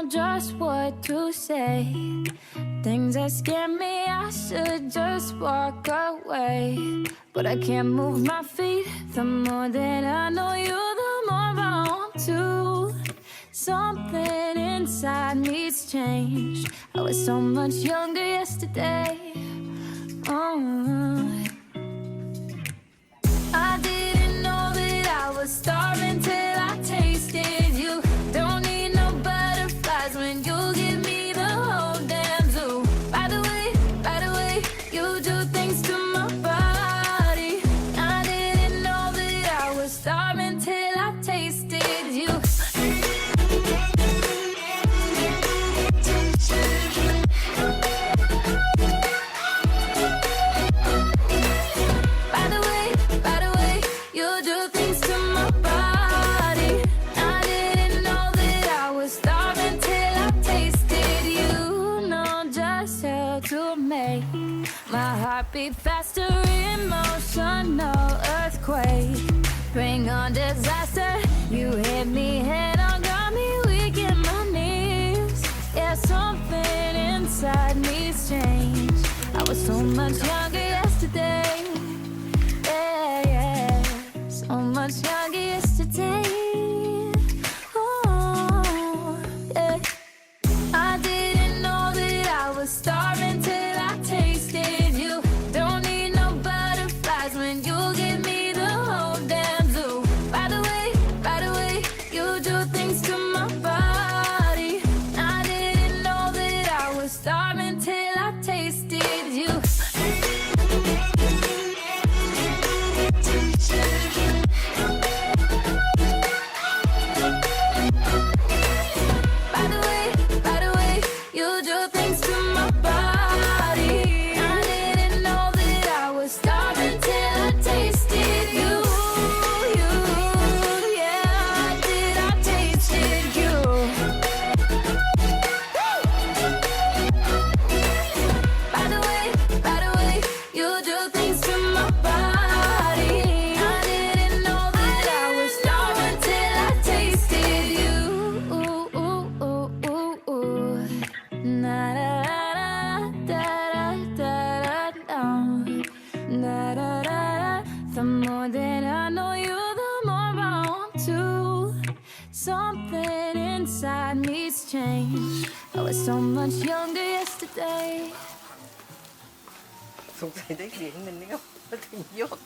just what to say. Things that scare me, I should just walk away. But I can't move my feet. The more that I know you, the more I want to. Something inside me's changed. I was so much younger yesterday. Oh, I didn't know that I was starving till I tasted you. Don't need no butterflies when you give me the whole damn zoo. By the way, you do things to my body. I didn't know that I was starving till I tasted you. By the way, you do things to my body. I didn't know that I was starving till I tasted you. Know just how to make my heart beat faster. Emotional earthquake, bring on disaster. You hit me head on, got me weak in my knees. Yeah, something inside me's changed. I was so much younger yesterday. Yeah, yeah, so much younger yesterday. Oh, yeah. I didn't know that I was starving till I tasted you. Don't need no butterflies when you give me the whole damn zoo. By the way, you do things to my body. I didn't know that I was starving till I tasted you. By the way, you do things to my body. I didn't know that I was starving till I tasted you. Yeah, I tasted you. By the way, you do things to my body. I didn't know that I was starving till I tasted you. Na da da da da da da da da. The more that I know you, the more I want to. Something inside me's changed. I was so much younger yesterday. สงสัยได้เสียงเงินนี่ก็มาถึงยอด